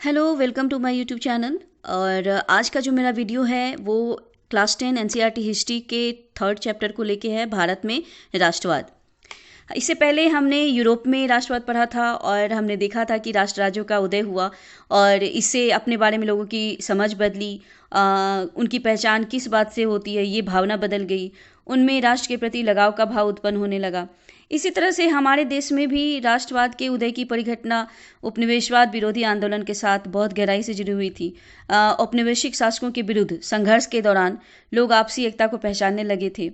Hello, welcome to my YouTube channel. और आज का जो मेरा वीडियो है वो क्लास 10 एनसीईआरटी हिस्ट्री के थर्ड चैप्टर को लेके है, भारत में राष्ट्रवाद। इससे पहले हमने यूरोप में राष्ट्रवाद पढ़ा था और हमने देखा था कि राष्ट्र राज्यों का उदय हुआ और इससे अपने बारे में लोगों की समझ बदली। उनकी पहचान किस बात से होती है ये भावना बदल गई, उनमें राष्ट्र के प्रति लगाव का भाव उत्पन्न होने लगा। इसी तरह से हमारे देश में भी राष्ट्रवाद के उदय की परिघटना उपनिवेशवाद विरोधी आंदोलन के साथ बहुत गहराई से जुड़ी हुई थी। औपनिवेशिक शासकों के विरुद्ध संघर्ष के दौरान लोग आपसी एकता को पहचानने लगे थे।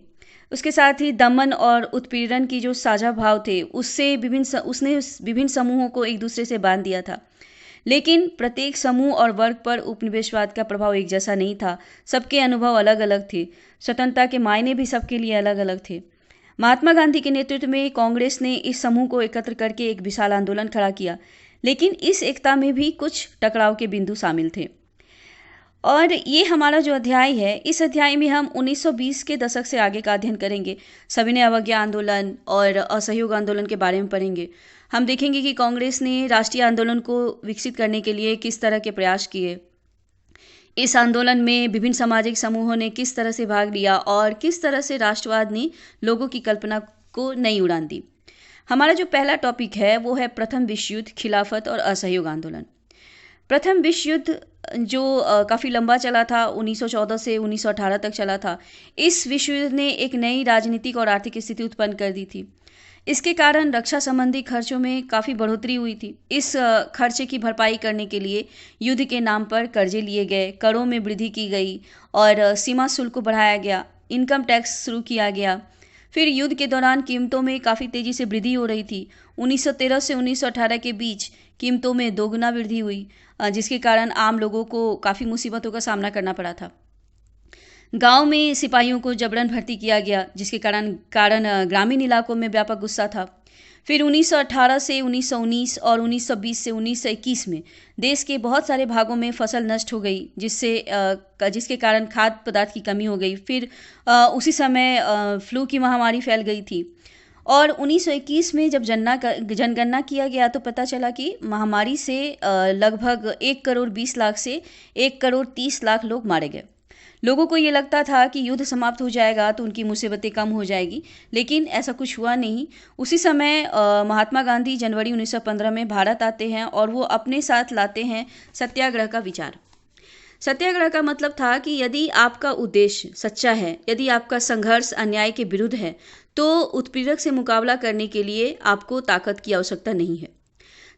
उसके साथ ही दमन और उत्पीड़न की जो साझा भाव थे उससे उसने विभिन्न समूहों को एक दूसरे से बांध दिया था। लेकिन प्रत्येक समूह और वर्ग पर उपनिवेशवाद का प्रभाव एक जैसा नहीं था। सबके अनुभव अलग अलग थे। स्वतंत्रता के मायने भी सबके लिए अलग अलग थे। महात्मा गांधी के नेतृत्व में कांग्रेस ने इस समूह को एकत्र करके एक विशाल आंदोलन खड़ा किया, लेकिन इस एकता में भी कुछ टकराव के बिंदु शामिल थे। और ये हमारा जो अध्याय है, इस अध्याय में हम 1920 के दशक से आगे का अध्ययन करेंगे। सविनय अवज्ञा आंदोलन और असहयोग आंदोलन के बारे में पढ़ेंगे। हम देखेंगे कि कांग्रेस ने राष्ट्रीय आंदोलन को विकसित करने के लिए किस तरह के प्रयास किए। इस आंदोलन में विभिन्न सामाजिक समूहों ने किस तरह से भाग लिया और किस तरह से राष्ट्रवाद ने लोगों की कल्पना को नई उड़ान दी। हमारा जो पहला टॉपिक है वो है प्रथम विश्व युद्ध, खिलाफत और असहयोग आंदोलन। प्रथम विश्व युद्ध जो काफ़ी लंबा चला था, 1914 से 1918 तक चला था। इस विश्व युद्ध ने एक नई राजनीतिक और आर्थिक स्थिति उत्पन्न कर दी थी। इसके कारण रक्षा संबंधी खर्चों में काफ़ी बढ़ोतरी हुई थी। इस खर्चे की भरपाई करने के लिए युद्ध के नाम पर कर्जे लिए गए, करों में वृद्धि की गई और सीमा शुल्क को बढ़ाया गया, इनकम टैक्स शुरू किया गया। फिर युद्ध के दौरान कीमतों में काफ़ी तेज़ी से वृद्धि हो रही थी। 1913 से 1918 के बीच कीमतों में दोगुना वृद्धि हुई, जिसके कारण आम लोगों को काफ़ी मुसीबतों का सामना करना पड़ा था। गांव में सिपाहियों को जबरन भर्ती किया गया, जिसके कारण ग्रामीण इलाकों में व्यापक गुस्सा था। फिर 1918 से 1919 और 1920 से 1921 में देश के बहुत सारे भागों में फसल नष्ट हो गई, जिसके कारण खाद्य पदार्थ की कमी हो गई। फिर उसी समय फ्लू की महामारी फैल गई थी। और 1921 में जब जनगणना किया गया तो पता चला कि महामारी से लगभग 1 करोड़ 20 लाख से 1 करोड़ 30 लाख लोग मारे गए। लोगों को ये लगता था कि युद्ध समाप्त हो जाएगा तो उनकी मुसीबतें कम हो जाएगी, लेकिन ऐसा कुछ हुआ नहीं। उसी समय महात्मा गांधी जनवरी 1915 में भारत आते हैं और वो अपने साथ लाते हैं सत्याग्रह का विचार। सत्याग्रह का मतलब था कि यदि आपका उद्देश्य सच्चा है, यदि आपका संघर्ष अन्याय के विरुद्ध है, तो उत्पीड़क से मुकाबला करने के लिए आपको ताकत की आवश्यकता नहीं है।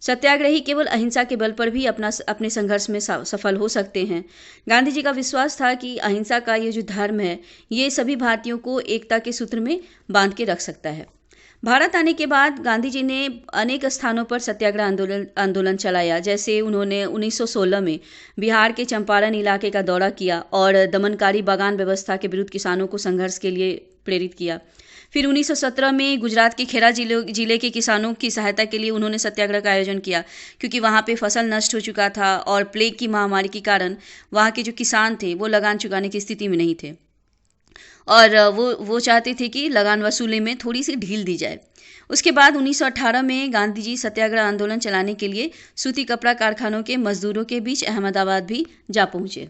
सत्याग्रही केवल अहिंसा के बल पर भी अपने संघर्ष में सफल हो सकते हैं। गांधी जी का विश्वास था कि अहिंसा का ये जो धर्म है, ये सभी भारतीयों को एकता के सूत्र में बांध के रख सकता है। भारत आने के बाद गांधी जी ने अनेक स्थानों पर सत्याग्रह आंदोलन चलाया। जैसे उन्होंने 1916 में बिहार के चंपारण इलाके का दौरा किया और दमनकारी बागान व्यवस्था के विरुद्ध किसानों को संघर्ष के लिए प्रेरित किया। फिर 1917 में गुजरात के खेड़ा जिले के किसानों की सहायता के लिए उन्होंने सत्याग्रह का आयोजन किया, क्योंकि वहाँ पे फसल नष्ट हो चुका था और प्लेग की महामारी के कारण वहाँ के जो किसान थे वो लगान चुकाने की स्थिति में नहीं थे और वो चाहते थे कि लगान वसूली में थोड़ी सी ढील दी जाए। उसके बाद 1918 में गांधी जी सत्याग्रह आंदोलन चलाने के लिए सूती कपड़ा कारखानों के मजदूरों के बीच अहमदाबाद भी जा पहुंचे।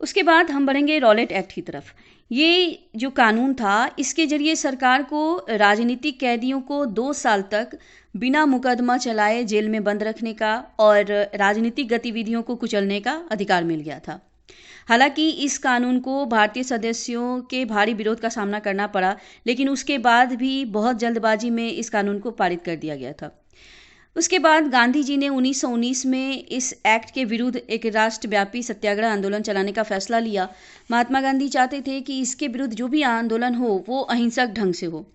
उसके बाद हम बढ़ेंगे रॉलेट एक्ट की तरफ। ये जो कानून था, इसके जरिए सरकार को राजनीतिक कैदियों को 2 साल तक बिना मुकदमा चलाए जेल में बंद रखने का और राजनीतिक गतिविधियों को कुचलने का अधिकार मिल गया था। हालांकि इस कानून को भारतीय सदस्यों के भारी विरोध का सामना करना पड़ा, लेकिन उसके बाद भी बहुत जल्दबाजी में इस कानून को पारित कर दिया गया था। उसके बाद गांधी जी ने 1919 में इस एक्ट के विरुद्ध एक राष्ट्रव्यापी सत्याग्रह आंदोलन चलाने का फैसला लिया। महात्मा गांधी चाहते थे कि इसके विरुद्ध जो भी आंदोलन हो वो अहिंसक ढंग से हो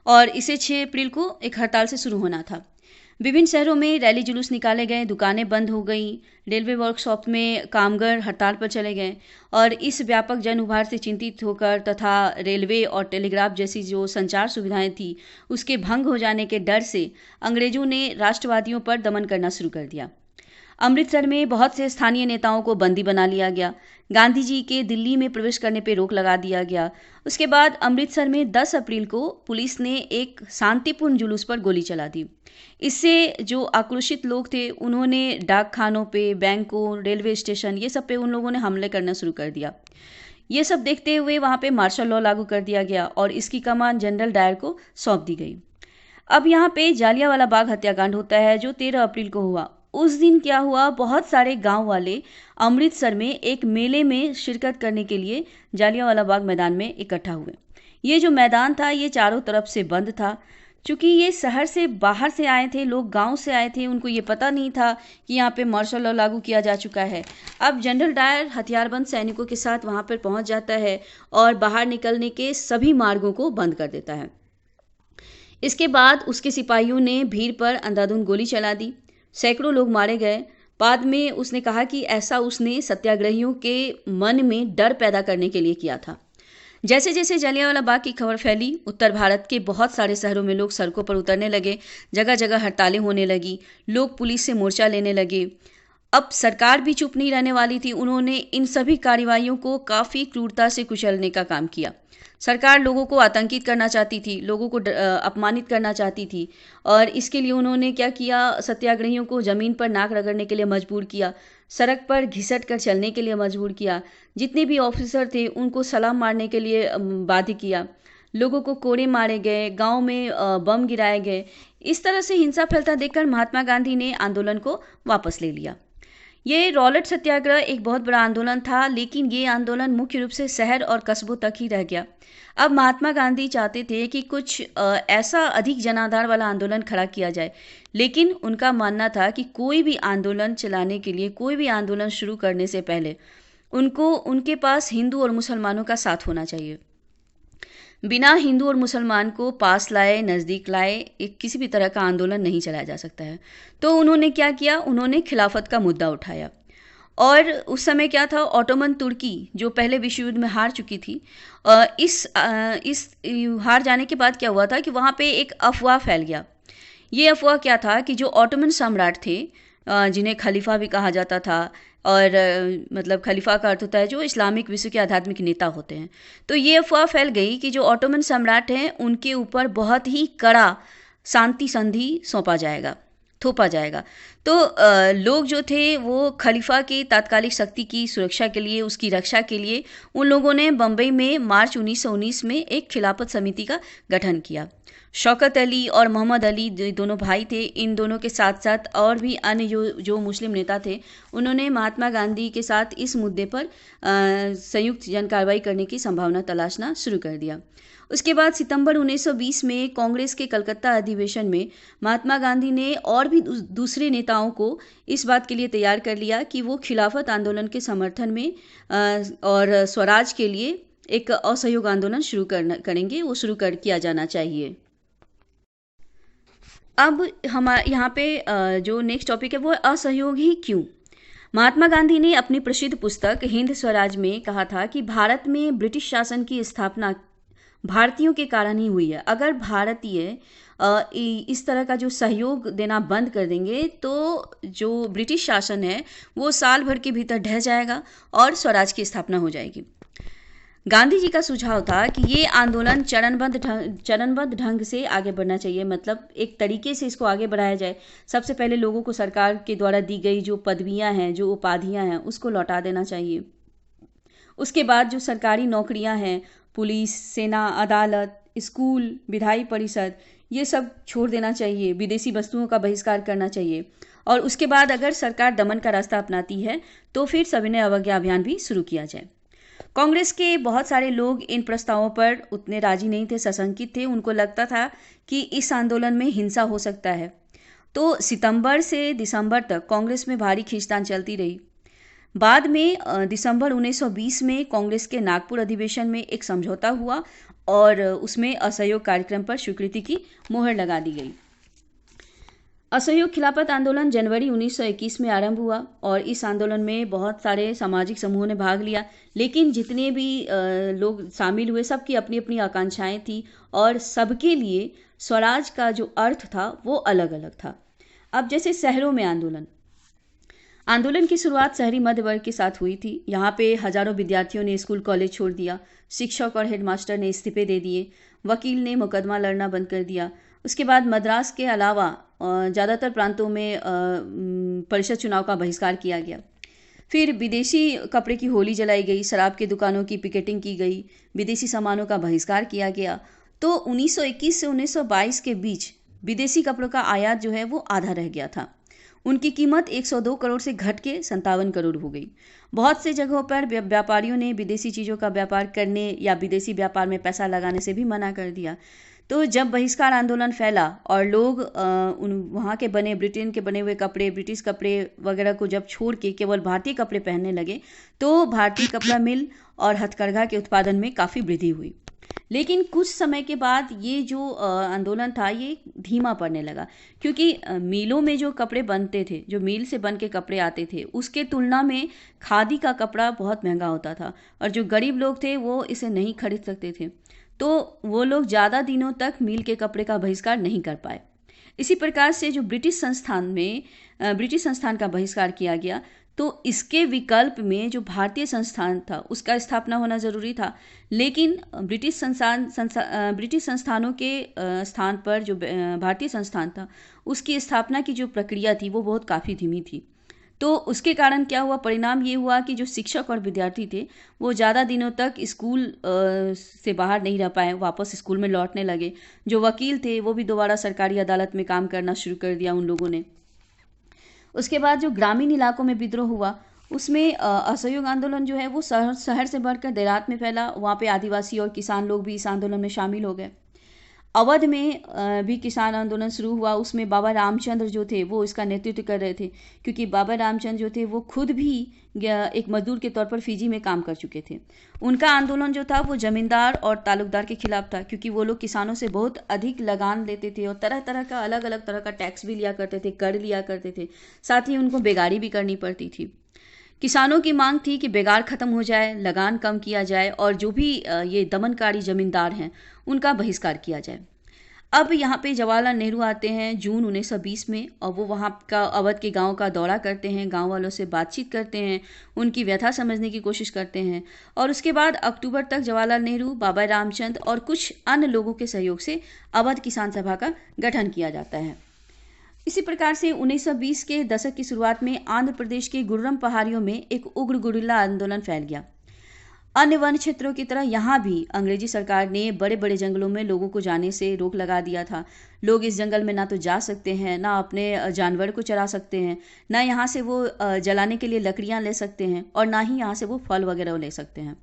और इसे 6 अप्रैल को एक हड़ताल से शुरू होना था। विभिन्न शहरों में रैली जुलूस निकाले गए, दुकानें बंद हो गई, रेलवे वर्कशॉप में कामगार हड़ताल पर चले गए और इस व्यापक जन उभार से चिंतित होकर तथा रेलवे और टेलीग्राफ जैसी जो संचार सुविधाएं थी उसके भंग हो जाने के डर से अंग्रेजों ने राष्ट्रवादियों पर दमन करना शुरू कर दिया। अमृतसर में बहुत से स्थानीय नेताओं को बंदी बना लिया गया। गांधी जी के दिल्ली में प्रवेश करने पर रोक लगा दिया गया। उसके बाद अमृतसर में 10 अप्रैल को पुलिस ने एक शांतिपूर्ण जुलूस पर गोली चला दी। इससे जो आक्रोशित लोग थे उन्होंने डाक खानों पे, बैंकों, रेलवे स्टेशन, ये सब पे उन लोगों ने हमले करना शुरू कर दिया। ये सब देखते हुए वहाँ पे मार्शल लॉ लागू कर दिया गया और इसकी कमान जनरल डायर को सौंप दी गई। अब यहाँ पे जालियांवाला बाग हत्याकांड होता है जो 13 अप्रैल को हुआ। उस दिन क्या हुआ, बहुत सारे गांव वाले अमृतसर में एक मेले में शिरकत करने के लिए जालियांवाला बाग मैदान में इकट्ठा हुए। ये जो मैदान था ये चारों तरफ से बंद था। चूंकि ये शहर से बाहर से आए थे लोग, गांव से आए थे, उनको ये पता नहीं था कि यहाँ पे मार्शल लॉ लागू किया जा चुका है। अब जनरल डायर हथियारबंद सैनिकों के साथ वहाँ पर पहुँच जाता है और बाहर निकलने के सभी मार्गों को बंद कर देता है। इसके बाद उसके सिपाहियों ने भीड़ पर अंधाधुंध गोली चला दी। सैकड़ों लोग मारे गए। बाद में उसने कहा कि ऐसा उसने सत्याग्रहियों के मन में डर पैदा करने के लिए किया था। जैसे जैसे जलियांवाला बाग की खबर फैली, उत्तर भारत के बहुत सारे शहरों में लोग सड़कों पर उतरने लगे। जगह जगह हड़तालें होने लगी। लोग पुलिस से मोर्चा लेने लगे। अब सरकार भी चुप नहीं रहने वाली थी। उन्होंने इन सभी कार्रवाइयों को काफ़ी क्रूरता से कुचलने का काम किया। सरकार लोगों को आतंकित करना चाहती थी, लोगों को अपमानित करना चाहती थी और इसके लिए उन्होंने क्या किया, सत्याग्रहियों को ज़मीन पर नाक रगड़ने के लिए मजबूर किया, सड़क पर घिसट कर चलने के लिए मजबूर किया। जितने भी ऑफिसर थे उनको सलाम मारने के लिए बाध्य किया। लोगों को कोड़े मारे गए, गांव में बम गिराए गए। इस तरह से हिंसा फैलता देखकर महात्मा गांधी ने आंदोलन को वापस ले लिया। ये रॉलेट सत्याग्रह एक बहुत बड़ा आंदोलन था, लेकिन ये आंदोलन मुख्य रूप से शहर और कस्बों तक ही रह गया। अब महात्मा गांधी चाहते थे कि कुछ ऐसा अधिक जनाधार वाला आंदोलन खड़ा किया जाए, लेकिन उनका मानना था कि कोई भी आंदोलन चलाने के लिए, कोई भी आंदोलन शुरू करने से पहले उनको उनके पास हिंदू और मुसलमानों का साथ होना चाहिए। बिना हिंदू और मुसलमान को पास लाए, नज़दीक लाए, एक किसी भी तरह का आंदोलन नहीं चलाया जा सकता है। तो उन्होंने क्या किया, उन्होंने खिलाफत का मुद्दा उठाया। और उस समय क्या था, ऑटोमन तुर्की जो पहले विश्व युद्ध में हार चुकी थी, इस हार जाने के बाद क्या हुआ था कि वहाँ पे एक अफवाह फैल गया। ये अफवाह क्या था कि जो ऑटोमन सम्राट थे, जिन्हें खलीफा भी कहा जाता था, और मतलब खलीफा का अर्थ होता है जो इस्लामिक विश्व के आध्यात्मिक नेता होते हैं। तो ये अफवाह फैल गई कि जो ऑटोमन सम्राट हैं उनके ऊपर बहुत ही कड़ा शांति संधि थोपा जाएगा। तो लोग जो थे वो खलीफा की तात्कालिक शक्ति की सुरक्षा के लिए, उसकी रक्षा के लिए उन लोगों ने बम्बई में मार्च 1919 में एक खिलाफत समिति का गठन किया। शौकत अली और मोहम्मद अली दोनों भाई थे। इन दोनों के साथ साथ और भी अन्य जो मुस्लिम नेता थे, उन्होंने महात्मा गांधी के साथ इस मुद्दे पर संयुक्त जन कार्रवाई करने की संभावना तलाशना शुरू कर दिया। उसके बाद सितंबर 1920 में कांग्रेस के कलकत्ता अधिवेशन में महात्मा गांधी ने और भी दूसरे नेताओं को इस बात के लिए तैयार कर लिया कि वो खिलाफत आंदोलन के समर्थन में और स्वराज के लिए एक असहयोग आंदोलन शुरू करेंगे। वो किया जाना चाहिए। अब हमारे यहाँ पे जो नेक्स्ट टॉपिक है वो है असहयोग ही क्यों। महात्मा गांधी ने अपनी प्रसिद्ध पुस्तक हिंद स्वराज में कहा था कि भारत में ब्रिटिश शासन की स्थापना भारतीयों के कारण ही हुई है। अगर भारतीय इस तरह का जो सहयोग देना बंद कर देंगे तो जो ब्रिटिश शासन है वो साल भर के भीतर ढह जाएगा और स्वराज की स्थापना हो जाएगी। गांधी जी का सुझाव था कि ये आंदोलन चरणबद्ध ढंग से आगे बढ़ना चाहिए, मतलब एक तरीके से इसको आगे बढ़ाया जाए। सबसे पहले लोगों को सरकार के द्वारा दी गई जो पदवियां हैं, जो उपाधियां हैं, उसको लौटा देना चाहिए। उसके बाद जो सरकारी नौकरियां हैं, पुलिस, सेना, अदालत, स्कूल, विधायी परिषद, ये सब छोड़ देना चाहिए। विदेशी वस्तुओं का बहिष्कार करना चाहिए। और उसके बाद अगर सरकार दमन का रास्ता अपनाती है तो फिर सविनय अवज्ञा अभियान भी शुरू किया जाए। कांग्रेस के बहुत सारे लोग इन प्रस्तावों पर उतने राजी नहीं थे, सशंकित थे। उनको लगता था कि इस आंदोलन में हिंसा हो सकता है। तो सितंबर से दिसंबर तक कांग्रेस में भारी खींचतान चलती रही। बाद में दिसंबर 1920 में कांग्रेस के नागपुर अधिवेशन में एक समझौता हुआ और उसमें असहयोग कार्यक्रम पर स्वीकृति की मोहर लगा दी गई। असहयोग खिलाफत आंदोलन जनवरी 1921 में आरंभ हुआ और इस आंदोलन में बहुत सारे सामाजिक समूहों ने भाग लिया, लेकिन जितने भी लोग शामिल हुए सबकी अपनी अपनी आकांक्षाएं थी और सबके लिए स्वराज का जो अर्थ था वो अलग अलग था। अब जैसे शहरों में आंदोलन, आंदोलन की शुरुआत शहरी मध्य वर्ग के साथ हुई थी। यहाँ पे हजारों विद्यार्थियों ने स्कूल कॉलेज छोड़ दिया, शिक्षक और हेडमास्टर ने इस्तीफे दे दिए, वकील ने मुकदमा लड़ना बंद कर दिया। उसके बाद मद्रास के अलावा ज़्यादातर प्रांतों में परिषद चुनाव का बहिष्कार किया गया। फिर विदेशी कपड़े की होली जलाई गई, शराब की दुकानों की पिकेटिंग की गई, विदेशी सामानों का बहिष्कार किया गया। तो 1921 से 1922 के बीच विदेशी कपड़ों का आयात जो है वो आधा रह गया था। उनकी कीमत 102 करोड़ से घट के 57 करोड़ हो गई। बहुत से जगहों पर व्यापारियों ने विदेशी चीज़ों का व्यापार करने या विदेशी व्यापार में पैसा लगाने से भी मना कर दिया। तो जब बहिष्कार आंदोलन फैला और लोग वहाँ के बने ब्रिटेन के बने हुए कपड़े, ब्रिटिश कपड़े वगैरह को जब छोड़ के केवल भारतीय कपड़े पहनने लगे, तो भारतीय कपड़ा मिल और हथकरघा के उत्पादन में काफ़ी वृद्धि हुई। लेकिन कुछ समय के बाद ये जो आंदोलन था ये धीमा पड़ने लगा, क्योंकि मिलों में जो कपड़े बनते थे, जो मिल से बन के कपड़े आते थे, उसके तुलना में खादी का कपड़ा बहुत महंगा होता था और जो गरीब लोग थे वो इसे नहीं खरीद सकते थे। तो वो लोग ज़्यादा दिनों तक मिल के कपड़े का बहिष्कार नहीं कर पाए। इसी प्रकार से जो ब्रिटिश संस्थान का बहिष्कार किया गया, तो इसके विकल्प में जो भारतीय संस्थान था उसका स्थापना होना ज़रूरी था। लेकिन ब्रिटिश संस्थानों के स्थान पर जो भारतीय संस्थान था उसकी स्थापना की जो प्रक्रिया थी वो बहुत काफ़ी धीमी थी। तो उसके कारण क्या हुआ, परिणाम ये हुआ कि जो शिक्षक और विद्यार्थी थे वो ज़्यादा दिनों तक स्कूल से बाहर नहीं रह पाए, वापस स्कूल में लौटने लगे। जो वकील थे वो भी दोबारा सरकारी अदालत में काम करना शुरू कर दिया उन लोगों ने। उसके बाद जो ग्रामीण इलाकों में विद्रोह हुआ उसमें असहयोग आंदोलन जो है वो शहर से बढ़कर देहात में फैला। वहाँ पे आदिवासी और किसान लोग भी इस आंदोलन में शामिल हो गए। अवध में भी किसान आंदोलन शुरू हुआ। उसमें बाबा रामचंद्र जो थे वो इसका नेतृत्व कर रहे थे, क्योंकि बाबा रामचंद्र जो थे वो खुद भी एक मजदूर के तौर पर फिजी में काम कर चुके थे। उनका आंदोलन जो था वो जमींदार और तालुकदार के खिलाफ था, क्योंकि वो लोग किसानों से बहुत अधिक लगान लेते थे और तरह तरह का अलग अलग तरह का टैक्स भी लिया करते थे, कर लिया करते थे। साथ ही उनको बेगारी भी करनी पड़ती थी। किसानों की मांग थी कि बेगार खत्म हो जाए, लगान कम किया जाए और जो भी ये दमनकारी जमींदार हैं उनका बहिष्कार किया जाए। अब यहाँ पे जवाहरलाल नेहरू आते हैं जून 1920 में, और वो वहाँ का अवध के गांव का दौरा करते हैं, गांव वालों से बातचीत करते हैं, उनकी व्यथा समझने की कोशिश करते हैं। और उसके बाद अक्टूबर तक जवाहरलाल नेहरू, बाबा रामचंद्र और कुछ अन्य लोगों के सहयोग से अवध किसान सभा का गठन किया जाता है। इसी प्रकार से 1920 के दशक की शुरुआत में आंध्र प्रदेश के गुर्रम पहाड़ियों में एक उग्र गुरिल्ला आंदोलन फैल गया। अन्य वन क्षेत्रों की तरह यहाँ भी अंग्रेजी सरकार ने बड़े बड़े जंगलों में लोगों को जाने से रोक लगा दिया था। लोग इस जंगल में ना तो जा सकते हैं, ना अपने जानवर को चरा सकते हैं, ना यहाँ से वो जलाने के लिए लकड़ियाँ ले सकते हैं और ना ही यहाँ से वो फल वगैरह ले सकते हैं।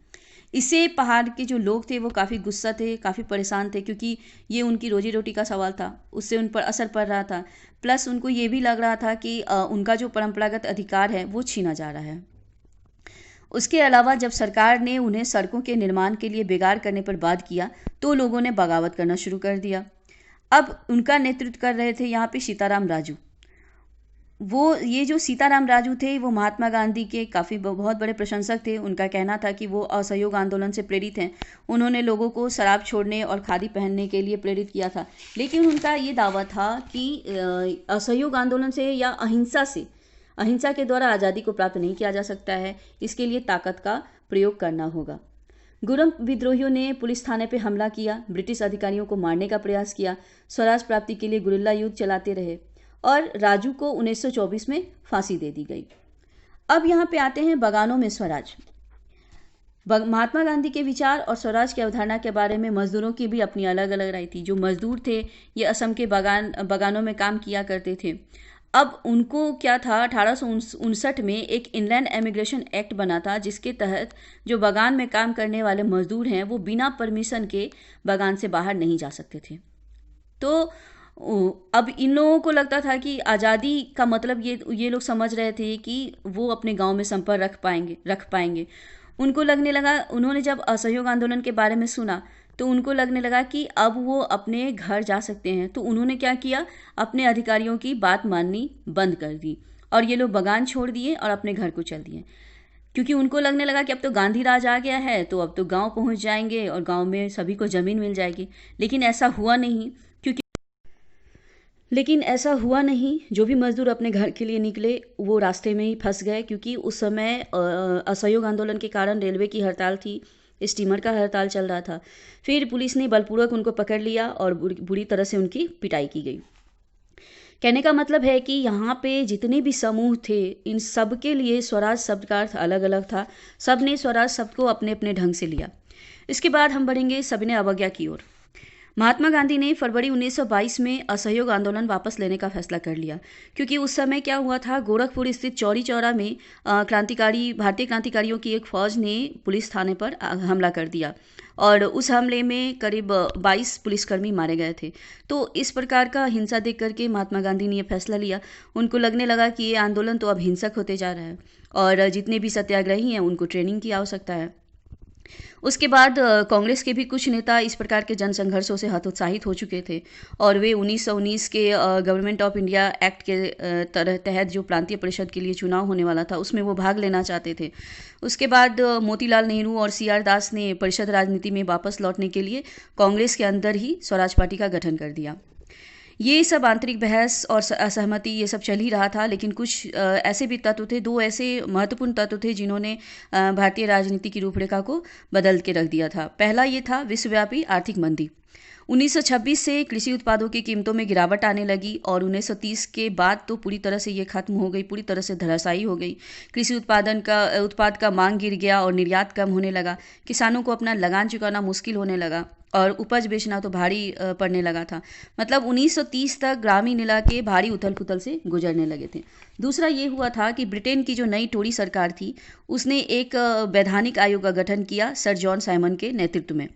इससे पहाड़ के जो लोग थे वो काफ़ी गुस्सा थे, काफ़ी परेशान थे, क्योंकि ये उनकी रोजी रोटी का सवाल था, उससे उन पर असर पड़ रहा था। प्लस उनको ये भी लग रहा था कि उनका जो परंपरागत अधिकार है वो छीना जा रहा है। उसके अलावा जब सरकार ने उन्हें सड़कों के निर्माण के लिए बेगार करने पर बात किया तो लोगों ने बगावत करना शुरू कर दिया। अब उनका नेतृत्व कर रहे थे यहाँ पे सीताराम राजू। ये जो सीताराम राजू थे वो महात्मा गांधी के काफ़ी बहुत बड़े प्रशंसक थे। उनका कहना था कि वो असहयोग आंदोलन से प्रेरित हैं। उन्होंने लोगों को शराब छोड़ने और खादी पहनने के लिए प्रेरित किया था। लेकिन उनका ये दावा था कि असहयोग आंदोलन से या अहिंसा के द्वारा आज़ादी को प्राप्त नहीं किया जा सकता है, इसके लिए ताकत का प्रयोग करना होगा। गुर्रम विद्रोहियों ने पुलिस थाने पर हमला किया, ब्रिटिश अधिकारियों को मारने का प्रयास किया, स्वराज प्राप्ति के लिए गुरिल्ला युद्ध चलाते रहे और राजू को 1924 में फांसी दे दी गई। अब यहाँ पे आते हैं बगानों में स्वराज। महात्मा गांधी के विचार और स्वराज की अवधारणा के बारे में मजदूरों की भी अपनी अलग अलग राय थी। जो मजदूर थे ये असम के बगानों में काम किया करते थे। अब उनको क्या था, 1859 में एक इनलैंड एमिग्रेशन एक्ट बना था, जिसके तहत जो बगान में काम करने वाले मजदूर हैं वो बिना परमिशन के बगान से बाहर नहीं जा सकते थे। तो अब इन लोगों को लगता था कि आज़ादी का मतलब ये लोग समझ रहे थे कि वो अपने गांव में संपर्क रख पाएंगे। उनको लगने लगा, उन्होंने जब असहयोग आंदोलन के बारे में सुना तो उनको लगने लगा कि अब वो अपने घर जा सकते हैं। तो उन्होंने क्या किया, अपने अधिकारियों की बात माननी बंद कर दी और ये लोग बगान छोड़ दिए और अपने घर को चल दिए, क्योंकि उनको लगने लगा कि अब तो गांधी राज आ गया है तो अब तो गांव पहुंच जाएंगे और गांव में सभी को ज़मीन मिल जाएगी। लेकिन ऐसा हुआ नहीं, क्योंकि लेकिन ऐसा हुआ नहीं। जो भी मज़दूर अपने घर के लिए निकले वो रास्ते में ही फंस गए, क्योंकि उस समय असहयोग आंदोलन के कारण रेलवे की हड़ताल थी, स्टीमर का हड़ताल चल रहा था। फिर पुलिस ने बलपूर्वक उनको पकड़ लिया और बुरी तरह से उनकी पिटाई की गई। कहने का मतलब है कि यहाँ पे जितने भी समूह थे, इन सब के लिए स्वराज शब्द का अर्थ अलग अलग था। सब ने स्वराज शब्द को अपने अपने ढंग से लिया। इसके बाद हम बढ़ेंगे सविनय अवज्ञा की ओर। महात्मा गांधी ने फरवरी 1922 में असहयोग आंदोलन वापस लेने का फैसला कर लिया, क्योंकि उस समय क्या हुआ था, गोरखपुर स्थित चौरी चौरा में भारतीय क्रांतिकारियों की एक फौज ने पुलिस थाने पर हमला कर दिया और उस हमले में करीब 22 पुलिसकर्मी मारे गए थे। तो इस प्रकार का हिंसा देख करके महात्मा गांधी ने यह फैसला लिया। उनको लगने लगा कि ये आंदोलन तो अब हिंसक होते जा रहा है और जितने भी सत्याग्रही हैं उनको ट्रेनिंग की आवश्यकता है। उसके बाद कांग्रेस के भी कुछ नेता इस प्रकार के जनसंघर्षों से हतोत्साहित हो चुके थे और वे 1919 के गवर्नमेंट ऑफ इंडिया एक्ट के तहत जो प्रांतीय परिषद के लिए चुनाव होने वाला था उसमें वो भाग लेना चाहते थे। उसके बाद मोतीलाल नेहरू और सी आर दास ने परिषद राजनीति में वापस लौटने के लिए कांग्रेस के अंदर ही स्वराज पार्टी का गठन कर दिया। ये सब आंतरिक बहस और असहमति ये सब चल ही रहा था, लेकिन कुछ ऐसे भी तत्व थे, दो ऐसे महत्वपूर्ण तत्व थे जिन्होंने भारतीय राजनीति की रूपरेखा को बदल के रख दिया था। पहला ये था विश्वव्यापी आर्थिक मंदी। 1926 से कृषि उत्पादों की कीमतों में गिरावट आने लगी और 1930 के बाद तो पूरी तरह से ये खत्म हो गई, पूरी तरह से धराशायी हो गई। कृषि उत्पाद का मांग गिर गया और निर्यात कम होने लगा। किसानों को अपना लगान चुकाना मुश्किल होने लगा और उपज बेचना तो भारी पड़ने लगा था। मतलब 1930 तक ग्रामीण इलाके भारी उथल पुथल से गुजरने लगे थे। दूसरा ये हुआ था कि ब्रिटेन की जो नई टोरी सरकार थी उसने एक वैधानिक आयोग का गठन किया सर जॉन साइमन के नेतृत्व में।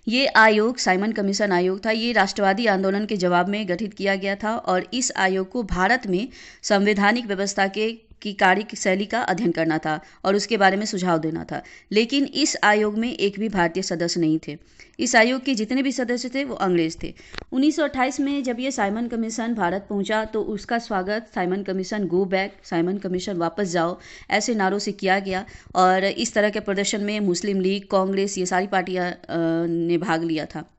ये आयोग साइमन कमीशन आयोग था। ये राष्ट्रवादी आंदोलन के जवाब में गठित किया गया था और इस आयोग को भारत में संवैधानिक व्यवस्था की कार्यशैली का अध्ययन करना था और उसके बारे में सुझाव देना था। लेकिन इस आयोग में एक भी भारतीय सदस्य नहीं थे। इस आयोग के जितने भी सदस्य थे वो अंग्रेज थे। 1928 में जब ये साइमन कमीशन भारत पहुंचा तो उसका स्वागत Simon commission go back, Simon commission वापस जाओ, ऐसे नारों से किया गया और इस तरह के प्रदर्शन में मुस्लिम लीग, कांग्रेस, ये सारी पार्टियां ने भाग लिया था।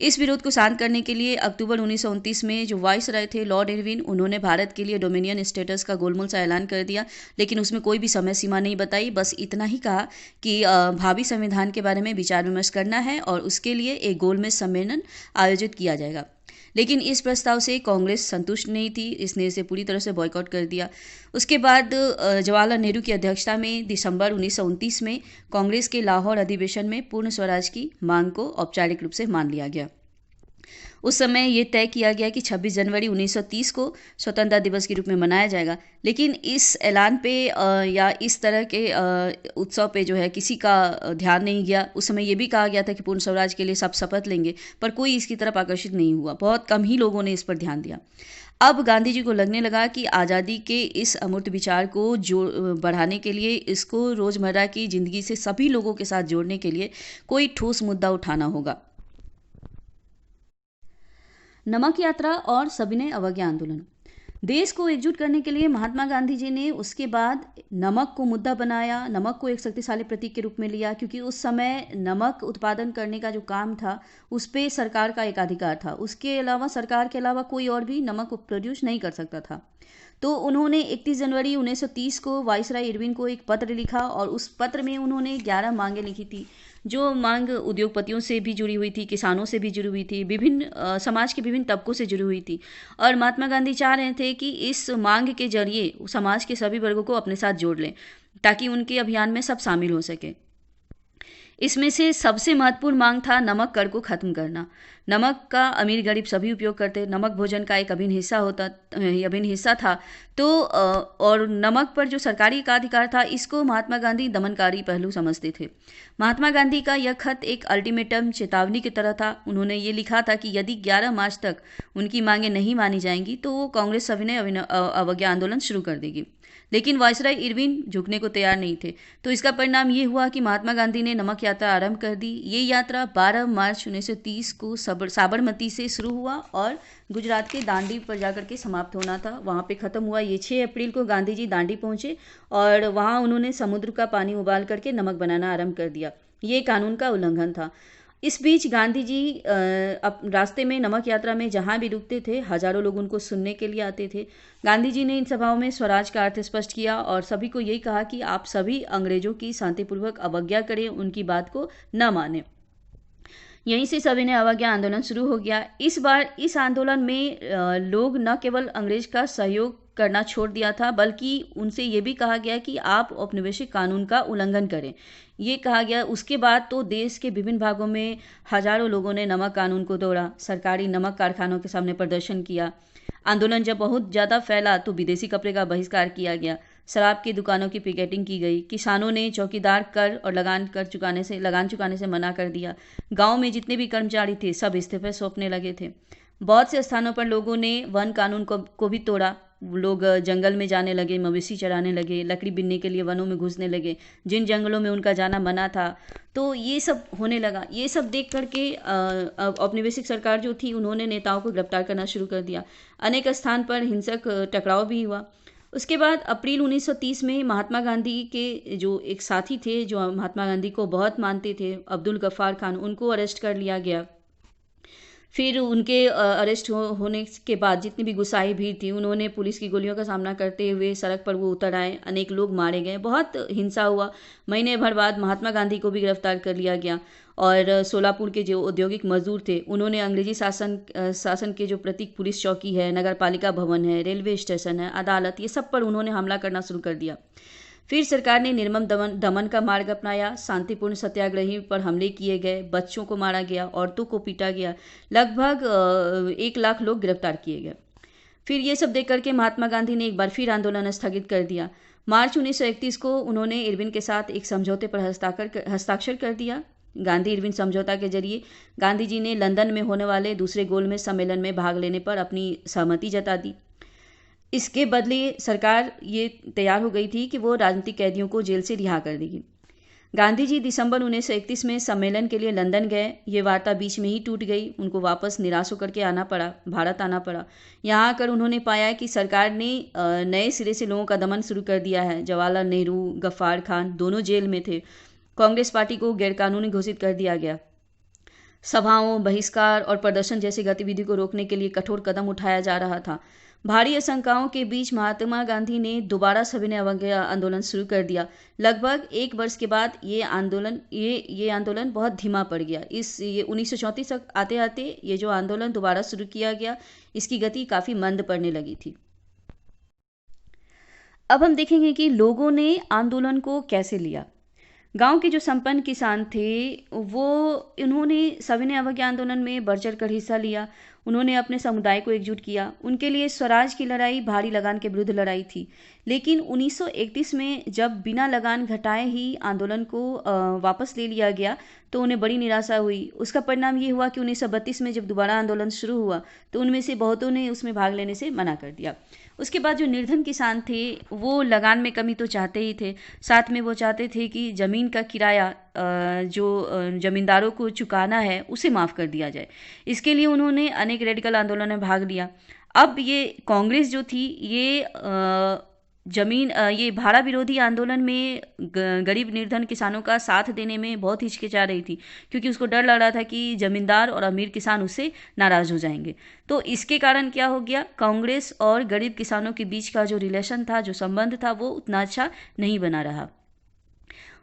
इस विरोध को शांत करने के लिए अक्टूबर 1929 में जो वाइसराय थे लॉर्ड इरविन, उन्होंने भारत के लिए डोमिनियन स्टेटस का गोलमोल सा ऐलान कर दिया, लेकिन उसमें कोई भी समय सीमा नहीं बताई। बस इतना ही कहा कि भावी संविधान के बारे में विचार विमर्श करना है और उसके लिए एक गोलमेज सम्मेलन आयोजित किया जाएगा। लेकिन इस प्रस्ताव से कांग्रेस संतुष्ट नहीं थी, इसने इसे पूरी तरह से बॉयकॉट कर दिया। उसके बाद जवाहरलाल नेहरू की अध्यक्षता में दिसंबर 1929 में कांग्रेस के लाहौर अधिवेशन में पूर्ण स्वराज की मांग को औपचारिक रूप से मान लिया गया। उस समय ये तय किया गया कि 26 जनवरी 1930 को स्वतंत्रता दिवस के रूप में मनाया जाएगा। लेकिन इस ऐलान पे या इस तरह के उत्सव पे जो है किसी का ध्यान नहीं गया। उस समय ये भी कहा गया था कि पूर्ण स्वराज के लिए सब शपथ लेंगे, पर कोई इसकी तरफ आकर्षित नहीं हुआ। बहुत कम ही लोगों ने इस पर ध्यान दिया। अब गांधी जी को लगने लगा कि आज़ादी के इस अमूर्त विचार को बढ़ाने के लिए, इसको रोज़मर्रा की ज़िंदगी से सभी लोगों के साथ जोड़ने के लिए कोई ठोस मुद्दा उठाना होगा। नमक यात्रा और सविनय अवज्ञा आंदोलन। देश को एकजुट करने के लिए महात्मा गांधी जी ने उसके बाद नमक को मुद्दा बनाया, नमक को एक शक्तिशाली प्रतीक के रूप में लिया, क्योंकि उस समय नमक उत्पादन करने का जो काम था उस पर सरकार का एक अधिकार था। उसके अलावा सरकार के अलावा कोई और भी नमक प्रोड्यूस नहीं कर सकता था। तो उन्होंने 31 जनवरी 1930 को वाइसराय इरविन को एक पत्र लिखा और उस पत्र में उन्होंने 11 मांगें लिखी थी। जो मांग उद्योगपतियों से भी जुड़ी हुई थी, किसानों से भी जुड़ी हुई थी, विभिन्न समाज के विभिन्न तबकों से जुड़ी हुई थी। और महात्मा गांधी चाह रहे थे कि इस मांग के जरिए समाज के सभी वर्गों को अपने साथ जोड़ लें ताकि उनके अभियान में सब शामिल हो सके। इसमें से सबसे महत्वपूर्ण मांग था नमक कर को खत्म करना। नमक का अमीर गरीब सभी उपयोग करते, नमक भोजन का एक अभिन्न हिस्सा था। तो और नमक पर जो सरकारी एकाधिकार था, इसको महात्मा गांधी दमनकारी पहलू समझते थे। महात्मा गांधी का यह खत एक अल्टीमेटम, चेतावनी की तरह था। उन्होंने ये लिखा था कि यदि 11 मार्च तक उनकी मांगें नहीं मानी जाएंगी तो वो कांग्रेस सविनय अवज्ञा आंदोलन शुरू कर देगी। लेकिन वाइसराय इरविन झुकने को तैयार नहीं थे। तो इसका परिणाम ये हुआ कि महात्मा गांधी ने नमक यात्रा आरंभ कर दी। ये यात्रा 12 मार्च 1930 को साबरमती से शुरू हुआ और गुजरात के दांडी पर जाकर के समाप्त होना था, वहाँ पे ख़त्म हुआ। ये 6 अप्रैल को गांधी जी दांडी पहुँचे और वहाँ उन्होंने समुद्र का पानी उबाल करके नमक बनाना आरंभ कर दिया। ये कानून का उल्लंघन था। इस बीच गांधी जी अब रास्ते में नमक यात्रा में जहां भी रुकते थे हजारों लोग उनको सुनने के लिए आते थे। गांधी जी ने इन सभाओं में स्वराज का अर्थ स्पष्ट किया और सभी को यही कहा कि आप सभी अंग्रेजों की शांतिपूर्वक अवज्ञा करें, उनकी बात को न माने। यहीं से सविनय अवज्ञा आंदोलन शुरू हो गया। इस बार इस आंदोलन में लोग न केवल अंग्रेज का सहयोग करना छोड़ दिया था, बल्कि उनसे ये भी कहा गया कि आप औपनिवेशिक कानून का उल्लंघन करें। ये कहा गया। उसके बाद तो देश के विभिन्न भागों में हजारों लोगों ने नमक कानून को तोड़ा, सरकारी नमक कारखानों के सामने प्रदर्शन किया। आंदोलन जब बहुत ज़्यादा फैला तो विदेशी कपड़े का बहिष्कार किया गया, शराब की दुकानों की पिकेटिंग की गई, किसानों ने चौकीदार कर और लगान चुकाने से मना कर दिया। गांव में जितने भी कर्मचारी थे सब इस्तीफे सौंपने लगे थे। बहुत से स्थानों पर लोगों ने वन कानून को भी तोड़ा। लोग जंगल में जाने लगे, मवेशी चराने लगे, लकड़ी बीनने के लिए वनों में घुसने लगे, जिन जंगलों में उनका जाना मना था। तो ये सब होने लगा। ये सब देख करके औपनिवेशिक सरकार जो थी उन्होंने नेताओं को गिरफ्तार करना शुरू कर दिया। अनेक स्थान पर हिंसक टकराव भी हुआ। उसके बाद अप्रैल 1930 में महात्मा गांधी के जो एक साथी थे जो महात्मा गांधी को बहुत मानते थे, अब्दुल गफ्फार खान, उनको अरेस्ट कर लिया गया। फिर उनके अरेस्ट होने के बाद जितनी भी गुस्साई भीड़ थी उन्होंने पुलिस की गोलियों का सामना करते हुए सड़क पर वो उतर आए। अनेक लोग मारे गए, बहुत हिंसा हुआ। महीने भर बाद महात्मा गांधी को भी गिरफ्तार कर लिया गया और सोलापुर के जो औद्योगिक मजदूर थे उन्होंने अंग्रेजी शासन के जो प्रतीक पुलिस चौकी है, नगर पालिका भवन है, रेलवे स्टेशन है, अदालत, ये सब पर उन्होंने हमला करना शुरू कर दिया। फिर सरकार ने निर्मम दमन का मार्ग अपनाया। शांतिपूर्ण सत्याग्रही पर हमले किए गए, बच्चों को मारा गया, औरतों को पीटा गया, लगभग 1 लाख लोग गिरफ्तार किए गए। फिर ये सब देख करके महात्मा गांधी ने एक बार फिर आंदोलन स्थगित कर दिया। मार्च 1931 को उन्होंने इरविन के साथ एक समझौते पर हस्ताक्षर कर दिया। गांधी इरविन समझौता के जरिए गांधी जी ने लंदन में होने वाले दूसरे गोलमेज सम्मेलन में भाग लेने पर अपनी सहमति जता दी। इसके बदले सरकार ये तैयार हो गई थी कि वो राजनीतिक कैदियों को जेल से रिहा कर देगी। गांधी जी दिसंबर 1931 में सम्मेलन के लिए लंदन गए। ये वार्ता बीच में ही टूट गई। उनको वापस निराश होकर के भारत आना पड़ा। यहाँ आकर उन्होंने पाया कि सरकार ने नए सिरे से लोगों का दमन शुरू कर दिया है। जवाहरलाल नेहरू, गफ्फार खान दोनों जेल में थे। कांग्रेस पार्टी को गैरकानूनी घोषित कर दिया गया। सभाओं, बहिष्कार और प्रदर्शन जैसी गतिविधि को रोकने के लिए कठोर कदम उठाया जा रहा था। भारी आशंकाओं के बीच महात्मा गांधी ने दोबारा सविनय अवज्ञा आंदोलन शुरू कर दिया। लगभग 1 वर्ष के बाद ये आंदोलन बहुत धीमा पड़ गया। ये 1934 तक आते आते ये जो आंदोलन दोबारा शुरू किया गया, इसकी गति काफ़ी मंद पड़ने लगी थी। अब हम देखेंगे कि लोगों ने आंदोलन को कैसे लिया। गांव के जो संपन्न किसान थे उन्होंने सविनय अवज्ञा आंदोलन में बढ़ चढ़ कर हिस्सा लिया। उन्होंने अपने समुदाय को एकजुट किया। उनके लिए स्वराज की लड़ाई भारी लगान के विरुद्ध लड़ाई थी। लेकिन 1931 में जब बिना लगान घटाए ही आंदोलन को वापस ले लिया गया तो उन्हें बड़ी निराशा हुई। उसका परिणाम ये हुआ कि 1932 में जब दोबारा आंदोलन शुरू हुआ तो उनमें से बहुतों ने उसमें भाग लेने से मना कर दिया। उसके बाद जो निर्धन किसान थे वो लगान में कमी तो चाहते ही थे, साथ में वो चाहते थे कि ज़मीन का किराया जो ज़मींदारों को चुकाना है उसे माफ़ कर दिया जाए। इसके लिए उन्होंने अनेक रेडिकल आंदोलनों में भाग लिया। अब ये कांग्रेस जो थी ये भाड़ा विरोधी आंदोलन में गरीब निर्धन किसानों का साथ देने में बहुत हिचकिचा रही थी, क्योंकि उसको डर लग रहा था कि जमींदार और अमीर किसान उससे नाराज़ हो जाएंगे। तो इसके कारण क्या हो गया, कांग्रेस और गरीब किसानों के बीच का जो रिलेशन था, जो संबंध था, वो उतना अच्छा नहीं बना रहा।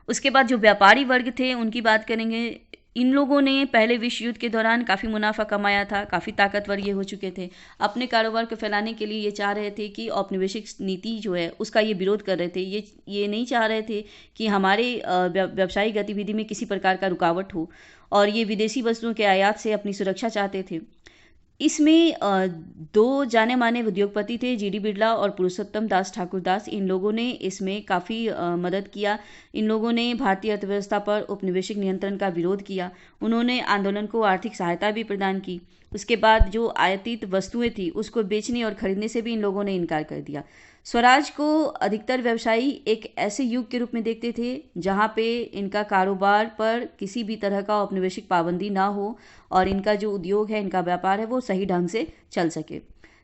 उसके बाद जो व्यापारी वर्ग थे उनकी बात करेंगे। इन लोगों ने पहले विश्व युद्ध के दौरान काफ़ी मुनाफा कमाया था, काफ़ी ताकतवर ये हो चुके थे। अपने कारोबार को फैलाने के लिए ये चाह रहे थे कि औपनिवेशिक नीति जो है उसका ये विरोध कर रहे थे। ये नहीं चाह रहे थे कि हमारे व्यावसायिक गतिविधि में किसी प्रकार का रुकावट हो, और ये विदेशी वस्तुओं के आयात से अपनी सुरक्षा चाहते थे। इसमें 2 जाने माने उद्योगपति थे, जीडी बिरला और पुरुषोत्तम दास ठाकुरदास। इन लोगों ने इसमें काफ़ी मदद किया। इन लोगों ने भारतीय अर्थव्यवस्था पर औपनिवेशिक नियंत्रण का विरोध किया। उन्होंने आंदोलन को आर्थिक सहायता भी प्रदान की। उसके बाद जो आयातित वस्तुएं थी उसको बेचने और खरीदने से भी इन लोगों ने इनकार कर दिया। स्वराज को अधिकतर व्यवसायी एक ऐसे युग के रूप में देखते थे जहां पे इनका कारोबार पर किसी भी तरह का औपनिवेशिक पाबंदी ना हो और इनका जो उद्योग है, इनका व्यापार है, वो सही ढंग से चल सके।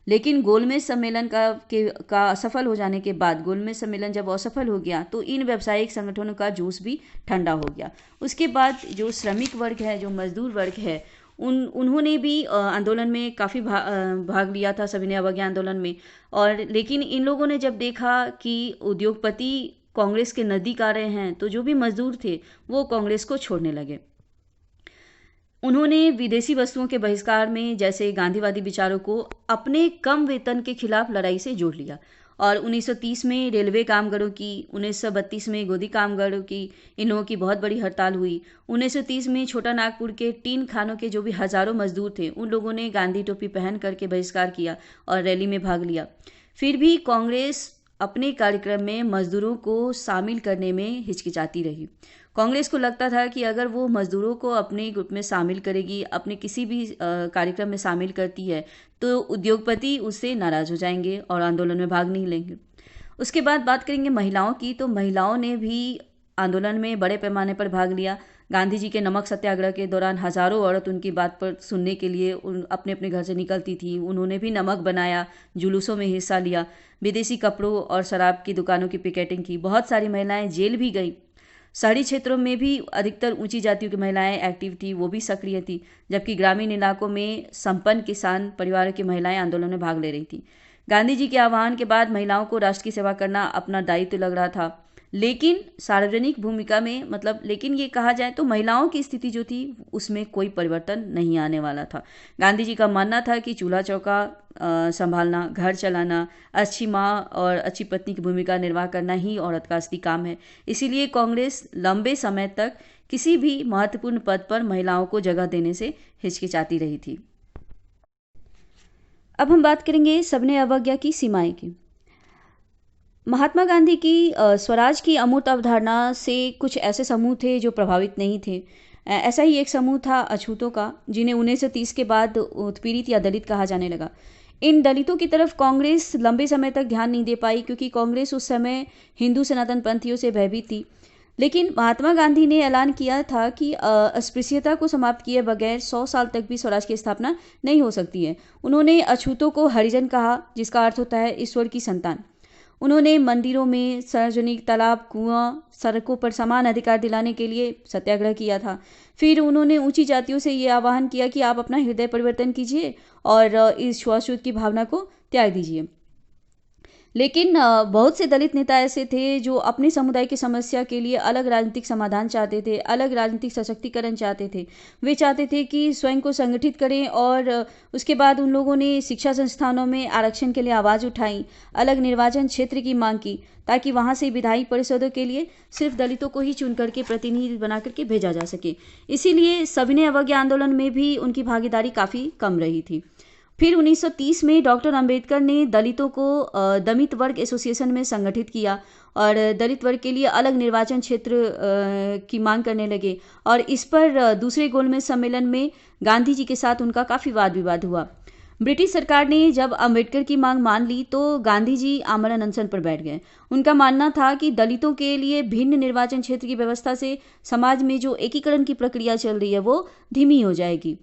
लेकिन गोलमेज सम्मेलन का असफल हो जाने के बाद, गोलमेज सम्मेलन जब असफल हो गया तो इन व्यावसायिक संगठनों का जोश भी ठंडा हो गया। उसके बाद जो श्रमिक वर्ग है, जो मजदूर वर्ग है, उन्होंने भी आंदोलन में काफ़ी भाग लिया था, सविनय अवज्ञा आंदोलन में। और लेकिन इन लोगों ने जब देखा कि उद्योगपति कांग्रेस के नज़दीक आ रहे हैं, तो जो भी मजदूर थे वो कांग्रेस को छोड़ने लगे। उन्होंने विदेशी वस्तुओं के बहिष्कार में जैसे गांधीवादी विचारों को अपने कम वेतन के खिलाफ लड़ाई से जोड़ लिया। और 1930 में रेलवे कामगारों की, 1932 में गोदी कामगारों की, इन लोगों की बहुत बड़ी हड़ताल हुई। 1930 में छोटा नागपुर के टीन खानों के जो भी हजारों मजदूर थे, उन लोगों ने गांधी टोपी पहन करके बहिष्कार किया और रैली में भाग लिया। फिर भी कांग्रेस अपने कार्यक्रम में मजदूरों को शामिल करने में हिचकिचाती रही। कांग्रेस को लगता था कि अगर वो मजदूरों को अपने ग्रुप में शामिल करेगी, अपने किसी भी कार्यक्रम में शामिल करती है, तो उद्योगपति उससे नाराज हो जाएंगे और आंदोलन में भाग नहीं लेंगे। उसके बाद बात करेंगे महिलाओं की, तो महिलाओं ने भी आंदोलन में बड़े पैमाने पर भाग लिया। गांधी जी के नमक सत्याग्रह के दौरान हजारों औरत उनकी बात पर सुनने के लिए अपने अपने घर से निकलती थी। उन्होंने भी नमक बनाया, जुलूसों में हिस्सा लिया, विदेशी कपड़ों और शराब की दुकानों की पिकेटिंग की। बहुत सारी महिलाएं जेल भी गई। शहरी क्षेत्रों में भी अधिकतर ऊंची जातियों की महिलाएं एक्टिव थी, वो भी सक्रिय थी, जबकि ग्रामीण इलाकों में संपन्न किसान परिवारों की महिलाएं आंदोलन में भाग ले रही थी। गांधी जी के आह्वान के बाद महिलाओं को राष्ट्र की सेवा करना अपना दायित्व लग रहा था, लेकिन सार्वजनिक भूमिका में लेकिन ये कहा जाए तो महिलाओं की स्थिति जो थी उसमें कोई परिवर्तन नहीं आने वाला था। गांधी जी का मानना था कि चूल्हा चौका संभालना, घर चलाना, अच्छी माँ और अच्छी पत्नी की भूमिका निर्वाह करना ही औरत का असली काम है। इसीलिए कांग्रेस लंबे समय तक किसी भी महत्वपूर्ण पद पर महिलाओं को जगह देने से हिचकिचाती रही थी। अब हम बात करेंगे सविनय अवज्ञा की सीमाएं की। महात्मा गांधी की स्वराज की अमूर्त अवधारणा से कुछ ऐसे समूह थे जो प्रभावित नहीं थे। ऐसा ही एक समूह था अछूतों का, जिन्हें 1930 के बाद उत्पीड़ित या दलित कहा जाने लगा। इन दलितों की तरफ कांग्रेस लंबे समय तक ध्यान नहीं दे पाई, क्योंकि कांग्रेस उस समय हिंदू सनातन पंथियों से भयभीत थी। लेकिन महात्मा गांधी ने ऐलान किया था कि अस्पृश्यता को समाप्त किए बगैर 100 साल तक भी स्वराज की स्थापना नहीं हो सकती है। उन्होंने अछूतों को हरिजन कहा, जिसका अर्थ होता है ईश्वर की संतान। उन्होंने मंदिरों में, सार्वजनिक तालाब, कुआं, सड़कों पर समान अधिकार दिलाने के लिए सत्याग्रह किया था। फिर उन्होंने ऊंची जातियों से ये आह्वान किया कि आप अपना हृदय परिवर्तन कीजिए और इस छुआछूत की भावना को त्याग दीजिए। लेकिन बहुत से दलित नेता ऐसे थे जो अपने समुदाय की समस्या के लिए अलग राजनीतिक समाधान चाहते थे, अलग राजनीतिक सशक्तिकरण चाहते थे। वे चाहते थे कि स्वयं को संगठित करें और उसके बाद उन लोगों ने शिक्षा संस्थानों में आरक्षण के लिए आवाज़ उठाई, अलग निर्वाचन क्षेत्र की मांग की, ताकि वहाँ से विधायी परिषदों के लिए सिर्फ दलितों को ही चुन करके प्रतिनिधि बना करके भेजा जा सके। इसीलिए सविनय अवज्ञा आंदोलन में भी उनकी भागीदारी काफ़ी कम रही थी। फिर 1930 में डॉक्टर अंबेडकर ने दलितों को दलित वर्ग एसोसिएशन में संगठित किया और दलित वर्ग के लिए अलग निर्वाचन क्षेत्र की मांग करने लगे। और इस पर दूसरे गोलमेज सम्मेलन में गांधी जी के साथ उनका काफ़ी वाद विवाद हुआ। ब्रिटिश सरकार ने जब अंबेडकर की मांग मान ली तो गांधी जी आमरण अनशन पर बैठ गए। उनका मानना था कि दलितों के लिए भिन्न निर्वाचन क्षेत्र की व्यवस्था से समाज में जो एकीकरण की प्रक्रिया चल रही है वो धीमी हो जाएगी।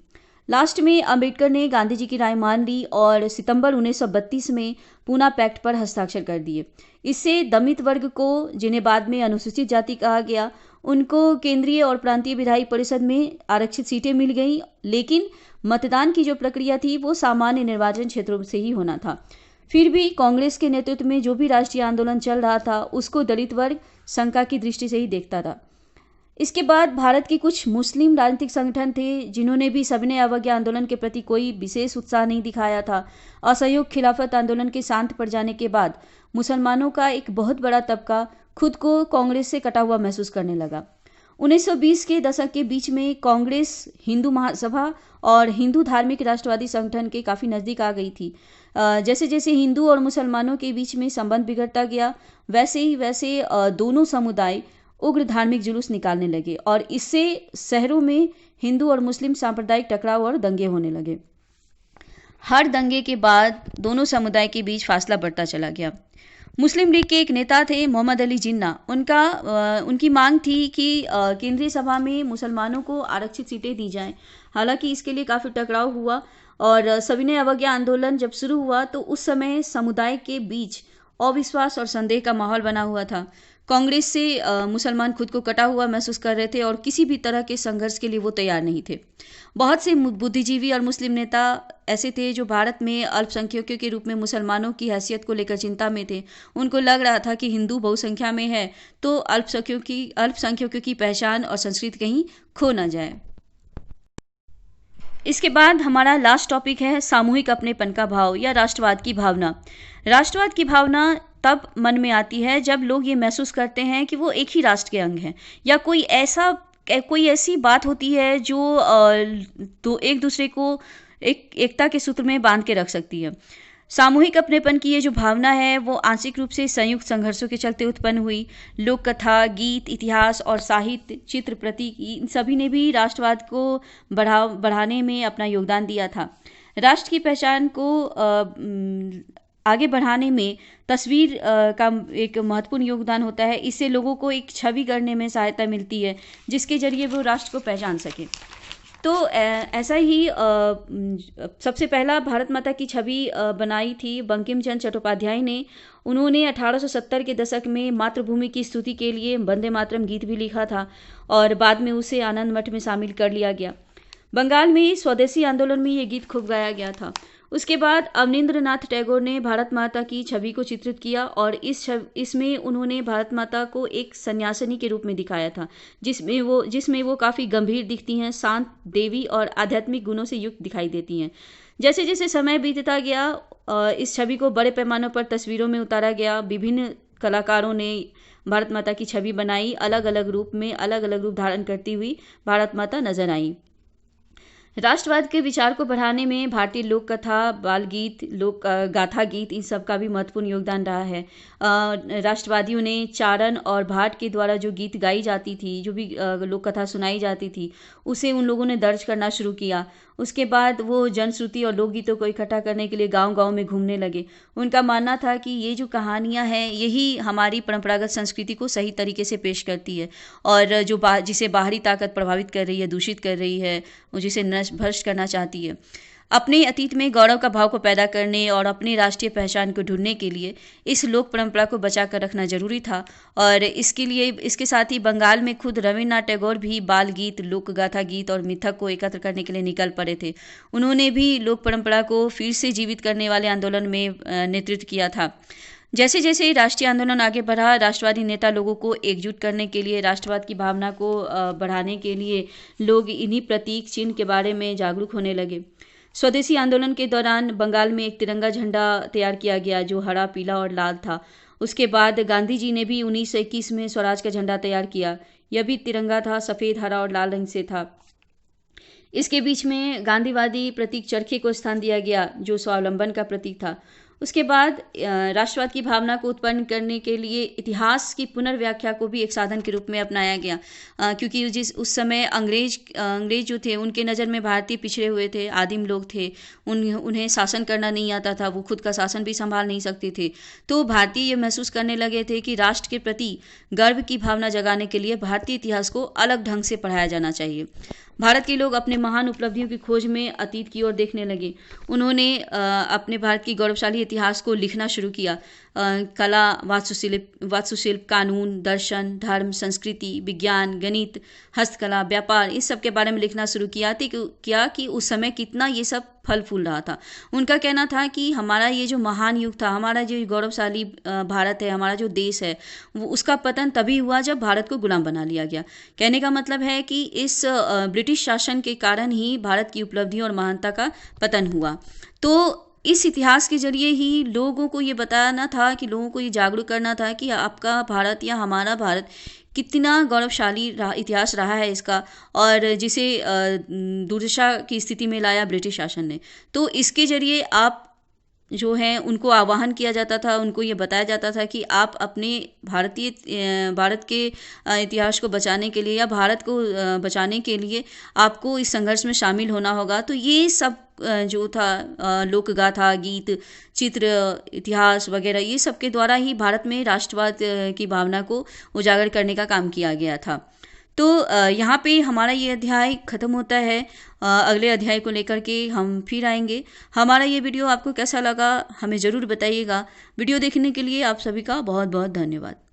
लास्ट में अंबेडकर ने गांधी जी की राय मान ली और सितंबर 1932 में पूना पैक्ट पर हस्ताक्षर कर दिए। इससे दलित वर्ग को, जिन्हें बाद में अनुसूचित जाति कहा गया, उनको केंद्रीय और प्रांतीय विधायी परिषद में आरक्षित सीटें मिल गईं, लेकिन मतदान की जो प्रक्रिया थी वो सामान्य निर्वाचन क्षेत्रों से ही होना था। फिर भी कांग्रेस के नेतृत्व में जो भी राष्ट्रीय आंदोलन चल रहा था उसको दलित वर्ग शंका की दृष्टि से ही देखता था। इसके बाद भारत के कुछ मुस्लिम राजनीतिक संगठन थे जिन्होंने भी सविनय अवज्ञा आंदोलन के प्रति कोई विशेष उत्साह नहीं दिखाया था। असहयोग खिलाफत आंदोलन के शांत पड़ जाने के बाद मुसलमानों का एक बहुत बड़ा तबका खुद को कांग्रेस से कटा हुआ महसूस करने लगा। 1920 के दशक के बीच में कांग्रेस हिंदू महासभा और हिंदू धार्मिक राष्ट्रवादी संगठन के काफ़ी नज़दीक आ गई थी। जैसे जैसे हिंदू और मुसलमानों के बीच में संबंध बिगड़ता गया, वैसे दोनों समुदाय उग्र धार्मिक जुलूस निकालने लगे और इससे शहरों में हिंदू और मुस्लिम सांप्रदायिक टकराव और दंगे होने लगे। हर दंगे के बाद दोनों समुदाय के बीच फासला बढ़ता चला गया। मुस्लिम लीग के एक नेता थे मोहम्मद अली जिन्ना। उनकी मांग थी कि केंद्रीय सभा में मुसलमानों को आरक्षित सीटें दी जाएं। हालांकि इसके लिए काफ़ी टकराव हुआ और सविनय अवज्ञा आंदोलन जब शुरू हुआ तो उस समय समुदाय के बीच अविश्वास और संदेह का माहौल बना हुआ था। कांग्रेस से मुसलमान खुद को कटा हुआ महसूस कर रहे थे और किसी भी तरह के संघर्ष के लिए वो तैयार नहीं थे। बहुत से बुद्धिजीवी और मुस्लिम नेता ऐसे थे जो भारत में अल्पसंख्यकों के रूप में मुसलमानों की हैसियत को लेकर चिंता में थे। उनको लग रहा था कि हिंदू बहुसंख्या में है तो अल्पसंख्यकों की पहचान और संस्कृति कहीं खो न जाए। इसके बाद हमारा लास्ट टॉपिक है सामूहिक अपनेपन का भाव या राष्ट्रवाद की भावना। राष्ट्रवाद की भावना तब मन में आती है जब लोग ये महसूस करते हैं कि वो एक ही राष्ट्र के अंग हैं, या कोई ऐसी बात होती है जो तो एक दूसरे को एकता के सूत्र में बांध के रख सकती है। सामूहिक अपनेपन की ये जो भावना है वो आंशिक रूप से संयुक्त संघर्षों के चलते उत्पन्न हुई। लोक कथा, गीत, इतिहास और साहित्य, चित्र, प्रतीक, इन सभी ने भी राष्ट्रवाद को बढ़ाने में अपना योगदान दिया था। राष्ट्र की पहचान को आगे बढ़ाने में तस्वीर का एक महत्वपूर्ण योगदान होता है। इससे लोगों को एक छवि गढ़ने में सहायता मिलती है जिसके जरिए वो राष्ट्र को पहचान सके। तो ऐसा ही सबसे पहला भारत माता की छवि बनाई थी बंकिम चंद्र चट्टोपाध्याय ने। उन्होंने 1870 के दशक में मातृभूमि की स्तुति के लिए वंदे मातरम गीत भी लिखा था और बाद में उसे आनंद मठ में शामिल कर लिया गया। बंगाल में स्वदेशी आंदोलन में ये गीत खूब गाया गया था। उसके बाद अवनींद्रनाथ टैगोर ने भारत माता की छवि को चित्रित किया और इसमें उन्होंने भारत माता को एक सन्यासिनी के रूप में दिखाया था, जिसमें वो काफ़ी गंभीर दिखती हैं, शांत, देवी और आध्यात्मिक गुणों से युक्त दिखाई देती हैं। जैसे जैसे समय बीतता गया इस छवि को बड़े पैमाने पर तस्वीरों में उतारा गया। विभिन्न कलाकारों ने भारत माता की छवि बनाई। अलग अलग रूप में अलग अलग रूप धारण करती हुई भारत माता नजर आई। राष्ट्रवाद के विचार को बढ़ाने में भारतीय लोक कथा, बाल गीत, लोक गाथा गीत, इन सब का भी महत्वपूर्ण योगदान रहा है। राष्ट्रवादियों ने चारण और भाट के द्वारा जो गीत गाई जाती थी, जो भी लोक कथा सुनाई जाती थी, उसे उन लोगों ने दर्ज करना शुरू किया। उसके बाद वो जनश्रुति और लोकगीतों को इकट्ठा करने के लिए गांव-गांव में घूमने लगे। उनका मानना था कि ये जो कहानियां हैं यही हमारी परंपरागत संस्कृति को सही तरीके से पेश करती है और जिसे बाहरी ताकत प्रभावित कर रही है, दूषित कर रही है, जिसे भ्रष्ट करना चाहती है। अपने अतीत में गौरव का भाव को पैदा करने और अपनी राष्ट्रीय पहचान को ढूंढने के लिए इस लोक परंपरा को बचा कर रखना जरूरी था। और इसके साथ ही बंगाल में खुद रविन्द्रनाथ टैगोर भी बाल गीत, लोक गाथा गीत और मिथक को एकत्र करने के लिए निकल पड़े थे। उन्होंने भी लोक परंपरा को फिर से जीवित करने वाले आंदोलन में नेतृत्व किया था। जैसे जैसे राष्ट्रीय आंदोलन आगे बढ़ा, राष्ट्रवादी नेता लोगों को एकजुट करने के लिए, राष्ट्रवाद की भावना को बढ़ाने के लिए लोग इन्हीं प्रतीक चिन्ह के बारे में जागरूक होने लगे। स्वदेशी आंदोलन के दौरान बंगाल में एक तिरंगा झंडा तैयार किया गया जो हरा, पीला और लाल था। उसके बाद गांधी जी ने भी 1921 में स्वराज का झंडा तैयार किया। यह भी तिरंगा था, सफ़ेद, हरा और लाल रंग से था। इसके बीच में गांधीवादी प्रतीक चरखे को स्थान दिया गया जो स्वावलंबन का प्रतीक था। उसके बाद राष्ट्रवाद की भावना को उत्पन्न करने के लिए इतिहास की पुनर्व्याख्या को भी एक साधन के रूप में अपनाया गया, क्योंकि उस समय अंग्रेज जो थे उनके नज़र में भारतीय पिछड़े हुए थे, आदिम लोग थे, उन्हें शासन करना नहीं आता था, वो खुद का शासन भी संभाल नहीं सकते थे। तो भारतीय ये महसूस करने लगे थे कि राष्ट्र के प्रति गर्व की भावना जगाने के लिए भारतीय इतिहास को अलग ढंग से पढ़ाया जाना चाहिए। भारत के लोग अपने महान उपलब्धियों की खोज में अतीत की ओर देखने लगे। उन्होंने अपने भारत की गौरवशाली इतिहास को लिखना शुरू किया। कला, वास्तुशिल्प, कानून, दर्शन, धर्म, संस्कृति, विज्ञान, गणित, हस्तकला, व्यापार, इस सब के बारे में लिखना शुरू किया कि उस समय कितना ये सब फल फूल रहा था। उनका कहना था कि हमारा ये जो महान युग था, हमारा जो गौरवशाली भारत है, हमारा जो देश है, वो उसका पतन तभी हुआ जब भारत को गुलाम बना लिया गया। कहने का मतलब है कि इस ब्रिटिश शासन के कारण ही भारत की उपलब्धियों और महानता का पतन हुआ। तो इस इतिहास के जरिए ही लोगों को ये बताना था, कि लोगों को ये जागरूक करना था कि आपका भारत या हमारा भारत कितना गौरवशाली इतिहास रहा है इसका, और जिसे दुर्दशा की स्थिति में लाया ब्रिटिश शासन ने। तो इसके जरिए आप जो हैं उनको आह्वान किया जाता था, उनको ये बताया जाता था कि आप अपने भारत के इतिहास को बचाने के लिए या भारत को बचाने के लिए आपको इस संघर्ष में शामिल होना होगा। तो ये सब जो था लोक गाथा, गीत, चित्र, इतिहास वगैरह, ये सब के द्वारा ही भारत में राष्ट्रवाद की भावना को उजागर करने का काम किया गया था। तो यहाँ पे हमारा ये अध्याय ख़त्म होता है। अगले अध्याय को लेकर के हम फिर आएंगे। हमारा ये वीडियो आपको कैसा लगा हमें ज़रूर बताइएगा। वीडियो देखने के लिए आप सभी का बहुत बहुत धन्यवाद।